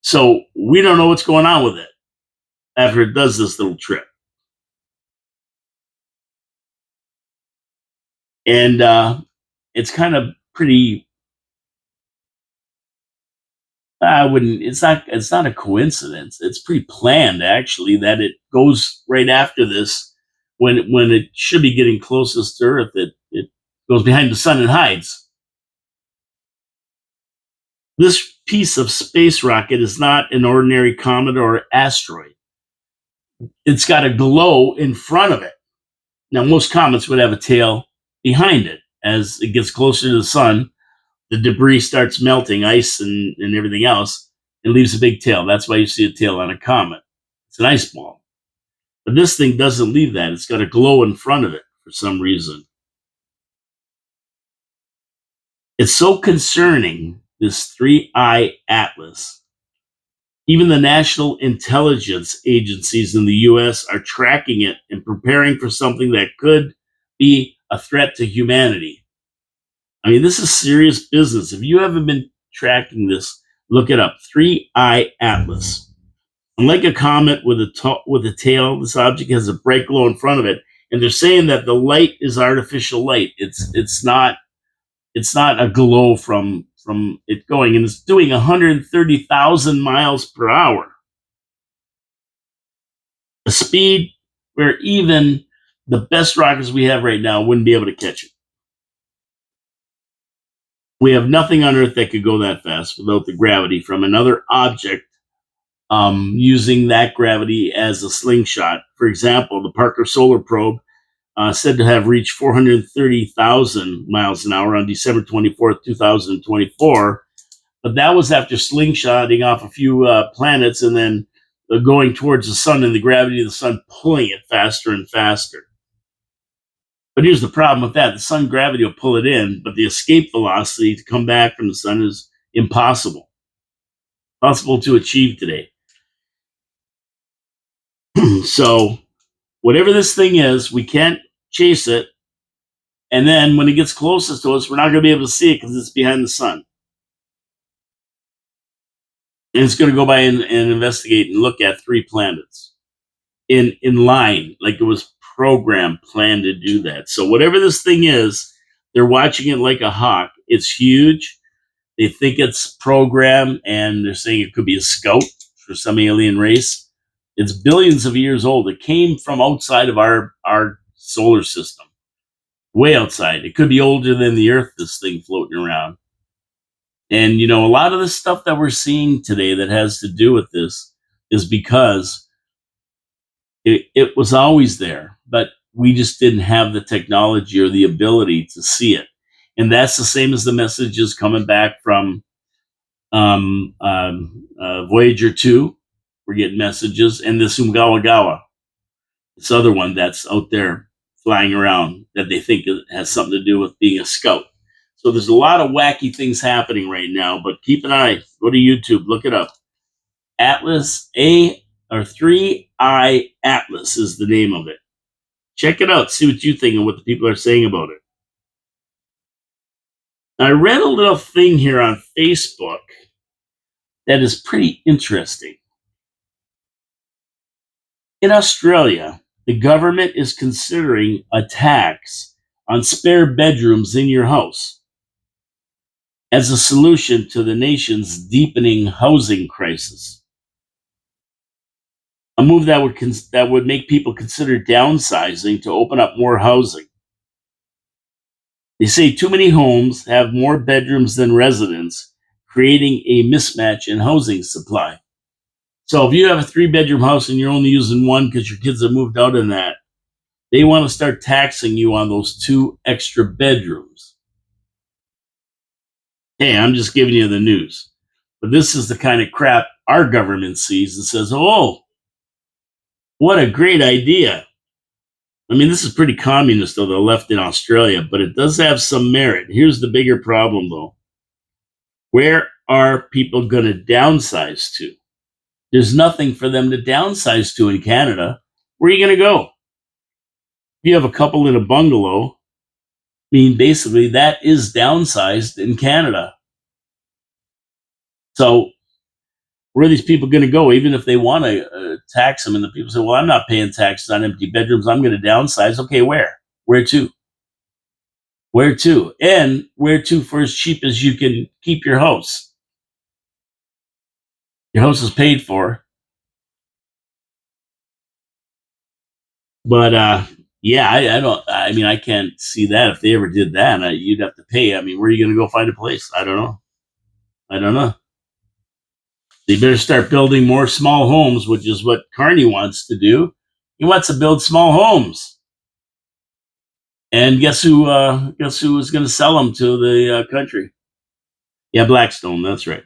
So we don't know what's going on with it after it does this little trip. And it's kind of pretty I wouldn't. It's not. It's not a coincidence. It's pre-planned, actually, that it goes right after this, when it should be getting closest to Earth. It goes behind the sun and hides. This piece of space rocket is not an ordinary comet or asteroid. It's got a glow in front of it. Now, most comets would have a tail behind it. As it gets closer to the sun, the debris starts melting, ice and everything else, and leaves a big tail. That's why you see a tail on a comet. It's an ice ball. But this thing doesn't leave that. It's got a glow in front of it for some reason. It's so concerning, this 3I Atlas. Even the national intelligence agencies in the US are tracking it and preparing for something that could be a threat to humanity. I mean, this is serious business. If you haven't been tracking this, look it up. 3I Atlas. Unlike a comet with a tail, this object has a bright glow in front of it, and they're saying that the light is artificial light. It's not a glow from it going, and it's doing 130,000 miles per hour, a speed where even the best rockets we have right now wouldn't be able to catch it. We have nothing on Earth that could go that fast without the gravity from another object, using that gravity as a slingshot. For example, the Parker Solar Probe, said to have reached 430,000 miles an hour on December 24th, 2024. But that was after slingshotting off a few planets and then going towards the sun, and the gravity of the sun pulling it faster and faster. But here's the problem with that: the sun gravity will pull it in, but the escape velocity to come back from the sun is impossible to achieve today. So, whatever this thing is, we can't chase it. And then when it gets closest to us, we're not going to be able to see it because it's behind the sun. And it's going to go by and investigate and look at 3 planets in line, like it was programmed, planned to do that. So whatever this thing is, they're watching it like a hawk. It's huge. They think it's programmed, and they're saying it could be a scout for some alien race. It's billions of years old. It came from outside of our solar system, way outside. It could be older than the Earth, this thing floating around. And, a lot of the stuff that we're seeing today that has to do with this is because it was always there, but we just didn't have the technology or the ability to see it. And that's the same as the messages coming back from Voyager 2. We're getting messages, and this Umgawa, this other one that's out there flying around that they think it has something to do with being a scout. So there's a lot of wacky things happening right now, but keep an eye. Go to YouTube, look it up. Atlas 3I Atlas is the name of it. Check it out. See what you think and what the people are saying about it. Now, I read a little thing here on Facebook that is pretty interesting. In Australia, the government is considering a tax on spare bedrooms in your house as a solution to the nation's deepening housing crisis. A move that would make people consider downsizing to open up more housing. They say too many homes have more bedrooms than residents, creating a mismatch in housing supply. So if you have a 3-bedroom house and you're only using one because your kids have moved out in that, they want to start taxing you on those 2 extra bedrooms. Hey, I'm just giving you the news. But this is the kind of crap our government sees and says, oh, what a great idea. I mean, this is pretty communist, though, the left in Australia, but it does have some merit. Here's the bigger problem, though. Where are people going to downsize to? There's nothing for them to downsize to in Canada. Where are you going to go? If you have a couple in a bungalow, I mean, basically, that is downsized in Canada. So where are these people going to go, even if they want to tax them? And the people say, well, I'm not paying taxes on empty bedrooms. I'm going to downsize. Okay, where? Where to? Where to? And where to for as cheap as you can keep your house? Your house is paid for. But yeah, I don't. I mean, I can't see that if they ever did that. You'd have to pay. I mean, where are you going to go find a place? I don't know. I don't know. They better start building more small homes, which is what Carney wants to do. He wants to build small homes. And guess who? Guess who is going to sell them to the country? Yeah, Blackstone. That's right.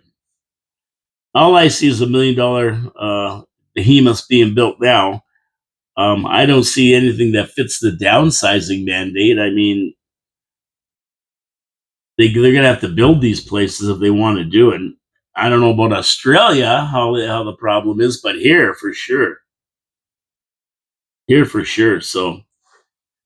All I see is $1 million behemoths being built now. I don't see anything that fits the downsizing mandate. I mean, they're going to have to build these places if they want to do it. I don't know about Australia, how the problem is, but here for sure. Here for sure. So,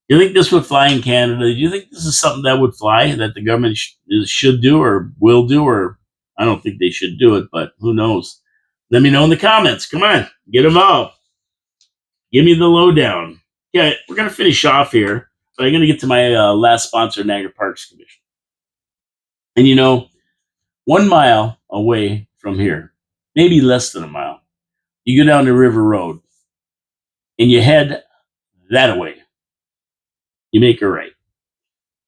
do you think this would fly in Canada? Do you think this is something that would fly that the government should do or will do? Or I don't think they should do it, but who knows? Let me know in the comments. Come on, get involved. Give me the lowdown. Yeah, we're going to finish off here, but I'm going to get to my last sponsor, Niagara Parks Commission. And 1 mile away from here, maybe less than a mile, you go down the River Road and you head that way. You make a right.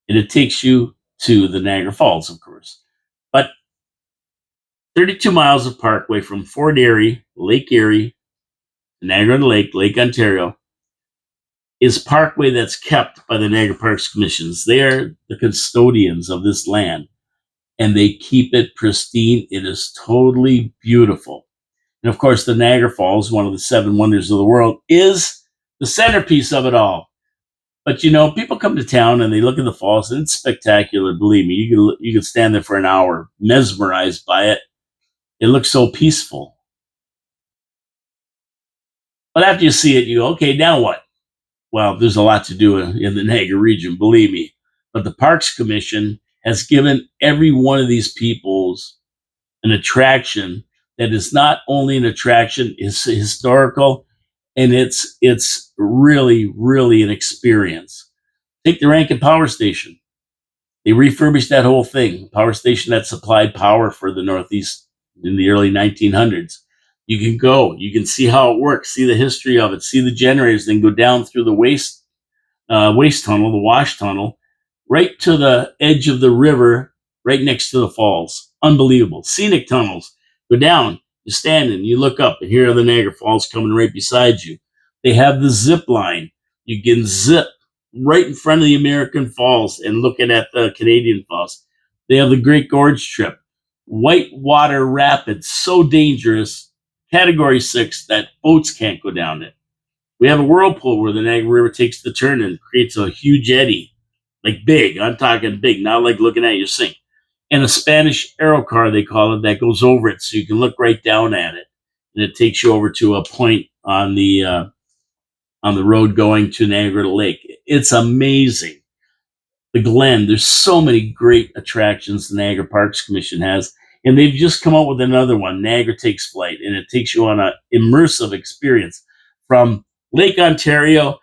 And it takes you to the Niagara Falls, of course. But 32 miles of parkway from Fort Erie, Lake Erie, Niagara Lake, Lake Ontario, is parkway that's kept by the Niagara Parks Commissions. They are the custodians of this land, and they keep it pristine. It is totally beautiful. And of course, the Niagara Falls, one of the 7 wonders of the world, is the centerpiece of it all. But people come to town and they look at the falls, and it's spectacular. Believe me, you can stand there for an hour, mesmerized by it. It looks so peaceful. But after you see it, you go, okay, now what? Well, there's a lot to do in the Niagara region, believe me. But the Parks Commission has given every one of these peoples an attraction that is not only an attraction, it's historical, and it's really, really an experience. Take the Rankin Power Station. They refurbished that whole thing. Power station that supplied power for the Northeast in the early 1900s. You can go, you can see how it works, see the history of it, see the generators, then go down through the waste tunnel, the wash tunnel, right to the edge of the river, right next to the falls. Unbelievable. Scenic tunnels. Go down, you stand and you look up, and here are the Niagara Falls coming right beside you. They have the zip line. You can zip right in front of the American Falls and looking at the Canadian Falls. They have the Great Gorge Trip. Whitewater Rapids, so dangerous. Category 6 that boats can't go down it. We have a whirlpool where the Niagara River takes the turn and creates a huge eddy. Like big, I'm talking big, not like looking at you sink. And a Spanish aero car, they call it, that goes over it so you can look right down at it. And it takes you over to a point on the road going to Niagara Lake. It's amazing. The Glen, there's so many great attractions the Niagara Parks Commission has. And they've just come out with another one, Niagara Takes Flight, and it takes you on an immersive experience from Lake Ontario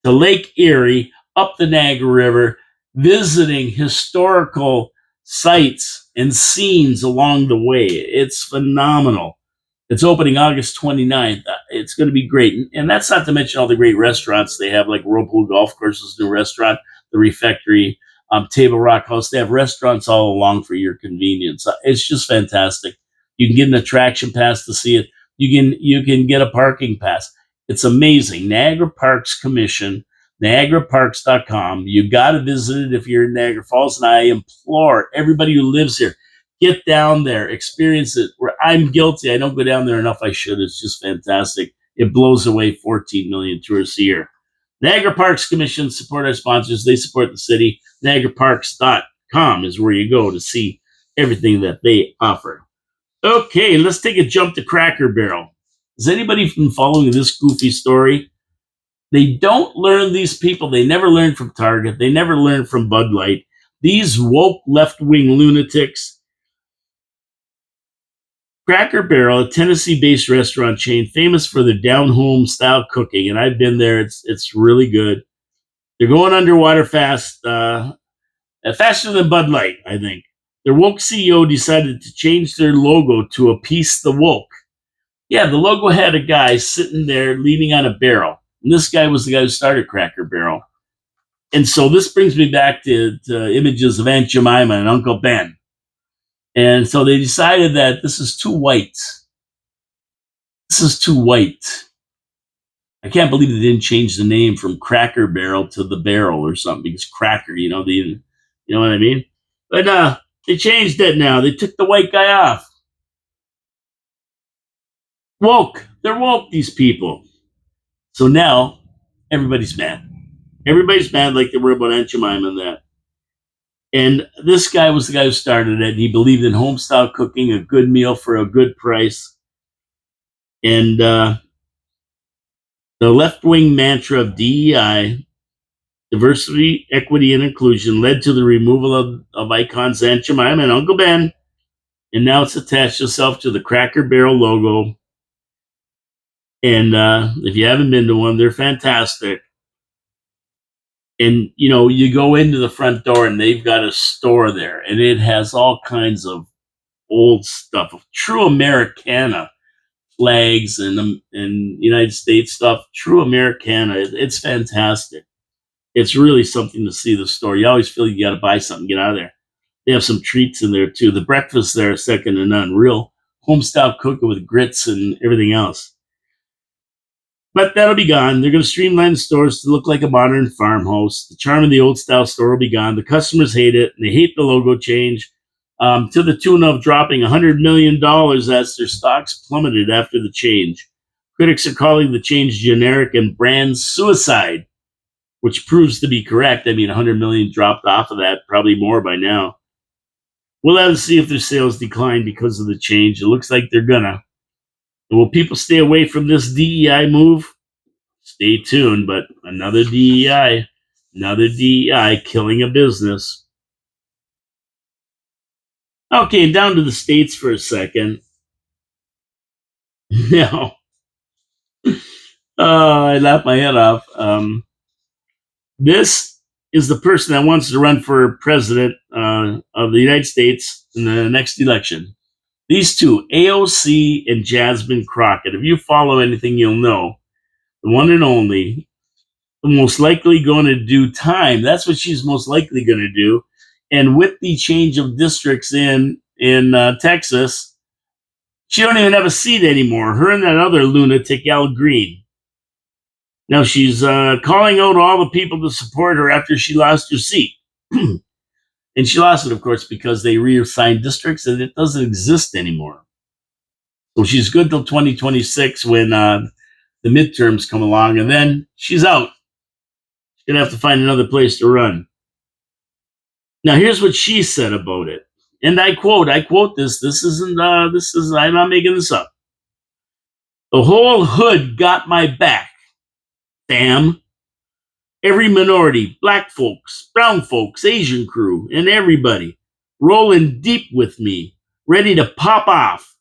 to Lake Erie, up the Niagara River, visiting historical sites and scenes along the way. It's phenomenal. It's opening August 29th. It's going to be great. And that's not to mention all the great restaurants they have, like Whirlpool Golf Course's new restaurant, the Refectory, Table Rock House. They have restaurants all along for your convenience. It's just fantastic. You can get an attraction pass to see it. You can get a parking pass. It's amazing. Niagara Parks Commission, NiagaraParks.com. You got to visit it if you're in Niagara Falls. And I implore everybody who lives here, get down there, experience it. I'm guilty. I don't go down there enough. I should. It's just fantastic. It blows away 14 million tourists a year. Niagara Parks Commission support our sponsors. They support the city. NiagaraParks.com is where you go to see everything that they offer. Okay, let's take a jump to Cracker Barrel. Has anybody been following this goofy story? They don't learn, these people. They never learned from Target. They never learned from Bud Light. These woke left-wing lunatics. Cracker Barrel, a Tennessee-based restaurant chain famous for their down-home style cooking, and I've been there. It's really good. They're going underwater fast, faster than Bud Light, I think. Their woke CEO decided to change their logo to appease the woke. Yeah, the logo had a guy sitting there leaning on a barrel. And this guy was the guy who started Cracker Barrel. And so this brings me back to images of Aunt Jemima and Uncle Ben. And so they decided that this is too white. This is too white. I can't believe they didn't change the name from Cracker Barrel to the Barrel or something, because Cracker, you know what I mean? But they changed it now. They took the white guy off. Woke. They're woke, these people. So now everybody's mad. Everybody's mad like they were about Aunt Jemima and that. And this guy was the guy who started it. He believed in homestyle cooking, a good meal for a good price. And the left-wing mantra of DEI, diversity, equity, and inclusion, led to the removal of icons Aunt Jemima and Uncle Ben. And now it's attached itself to the Cracker Barrel logo. And if you haven't been to one, they're fantastic. And, you go into the front door and they've got a store there, and it has all kinds of old stuff, of true Americana flags and United States stuff, true Americana. It's fantastic. It's really something to see the store. You always feel you got to buy something, get out of there. They have some treats in there too. The breakfast there is second to none. Real homestyle cooking with grits and everything else. But that'll be gone. They're going to streamline the stores to look like a modern farmhouse. The charm of the old style store will be gone. The customers hate it, and they hate the logo change, to the tune of dropping $100 million as their stocks plummeted after the change. Critics are calling the change generic and brand suicide, which proves to be correct. I mean, 100 million dropped off of that, probably more by now. We'll have to see if their sales decline because of the change. It looks like they're gonna. And will people stay away from this DEI move? Stay tuned, but another DEI killing a business. Okay, down to the States for a second. Now, I laughed my head off. This is the person that wants to run for president of the United States in the next election. These two, AOC and Jasmine Crockett. If you follow anything, you'll know. The one and only, most likely going to do time. That's what she's most likely going to do. And with the change of districts in Texas, she don't even have a seat anymore. Her and that other lunatic, Al Green. Now she's calling out all the people to support her after she lost her seat. And she lost it, of course, because they reassigned districts and it doesn't exist anymore. So she's good till 2026 when the midterms come along, and then she's out. She's going to have to find another place to run. Now, here's what she said about it. And I quote this. I'm not making this up. The whole hood got my back. Damn. Every minority, black folks, brown folks, Asian crew, and everybody rolling deep with me, ready to pop off.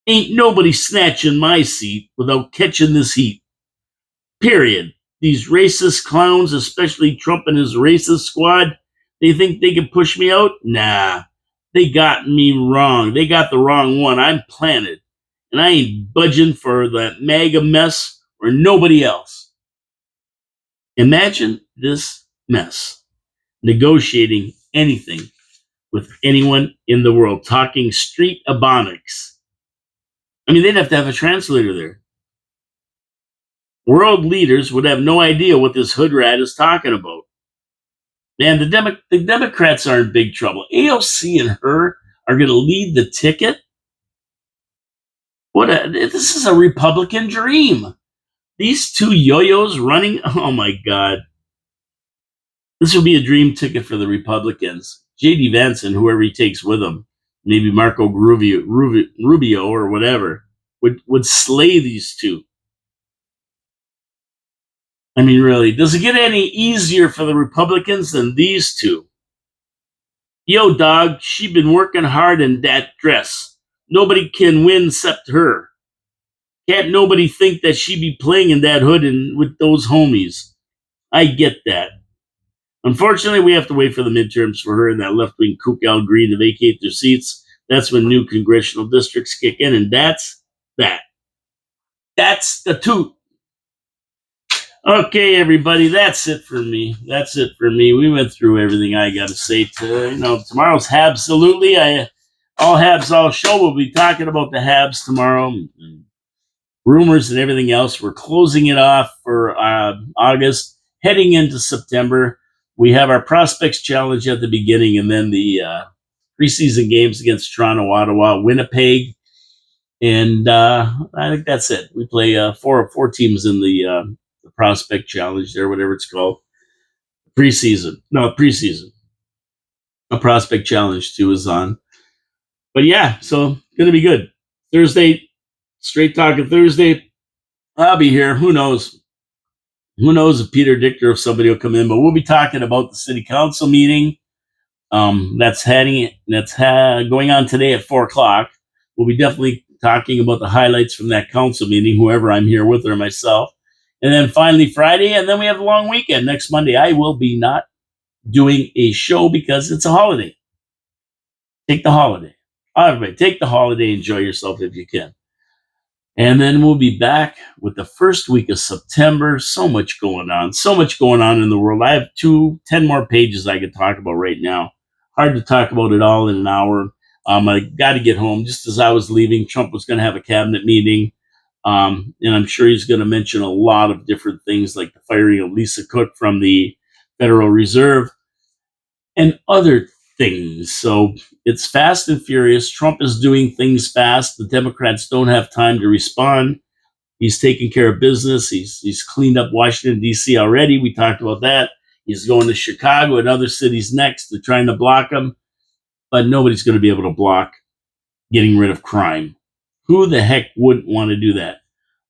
Ain't nobody snatching my seat without catching this heat. Period. These racist clowns, especially Trump and his racist squad, they think they can push me out? Nah, they got me wrong. They got the wrong one. I'm planted, and I ain't budging for that MAGA mess or nobody else. Imagine this mess. Negotiating anything with anyone in the world, talking street ebonics. I mean, they'd have to have a translator there. World leaders would have no idea what this hood rat is talking about. Man, the Democrats are in big trouble. AOC and her are going to lead the ticket. This is a Republican dream. These two yo-yos running, oh my God. This will be a dream ticket for the Republicans. J.D. Vance and whoever he takes with him, maybe Marco Rubio or whatever, would slay these two. I mean, really, does it get any easier for the Republicans than these two? Yo, dog, she been working hard in that dress. Nobody can win except her. Can't nobody think that she be playing in that hood and with those homies. I get that. Unfortunately, we have to wait for the midterms for her and that left-wing kook Al Green to vacate their seats. That's when new congressional districts kick in, and that's that. That's the toot. Okay, everybody, that's it for me. That's it for me. We went through everything I got to say. Tomorrow's Habs-absolutely. All Habs, all show. We'll be talking about the Habs tomorrow. And rumors and everything else. We're closing it off for August, heading into September. We have our Prospects Challenge at the beginning, and then the preseason games against Toronto, Ottawa, Winnipeg, and I think that's it. We play four teams in the Prospect Challenge there, whatever it's called. Preseason. A Prospect Challenge 2 is on. But yeah, so going to be good. Thursday, Straight Talking Thursday. I'll be here. Who knows? Who knows if Peter Dichter or somebody will come in, but we'll be talking about the city council meeting. That's going on today at 4:00. We'll be definitely talking about the highlights from that council meeting, whoever I'm here with or myself. And then finally Friday, and then we have a long weekend. Next Monday, I will be not doing a show because it's a holiday. Take the holiday. Everybody, take the holiday. Enjoy yourself if you can. And then we'll be back with the first week of September. So much going on in the world. I have 10 more pages I could talk about right now. Hard to talk about it all in an hour. I got to get home. Just as I was leaving, Trump was going to have a cabinet meeting. And I'm sure he's going to mention a lot of different things like the firing of Lisa Cook from the Federal Reserve and other things. So it's fast and furious. Trump is doing things fast. The Democrats don't have time to respond. He's taking care of business. He's cleaned up Washington, D.C. already. We talked about that. He's going to Chicago and other cities next. They're trying to block him. But nobody's going to be able to block getting rid of crime. Who the heck wouldn't want to do that?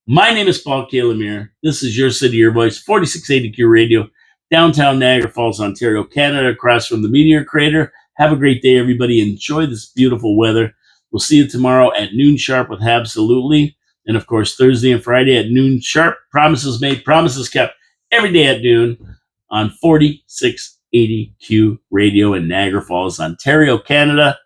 My name is Paul K. Lemire. This is Your City, Your Voice, 4680Q Radio, downtown Niagara Falls, Ontario, Canada, across from the Meteor Crater. Have a great day, everybody. Enjoy this beautiful weather. We'll see you tomorrow at noon sharp with Habs-absolutely. And, of course, Thursday and Friday at noon sharp. Promises made, promises kept. Every day at noon on 4680Q Radio in Niagara Falls, Ontario, Canada.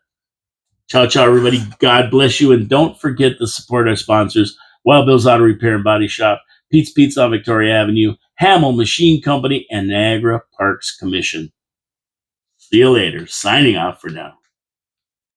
Ciao, ciao, everybody. God bless you. And don't forget to support our sponsors, Wild Bill's Auto Repair and Body Shop, Pete's Pizza on Victoria Avenue, Hamill Machine Company, and Niagara Parks Commission. See you later. Signing off for now.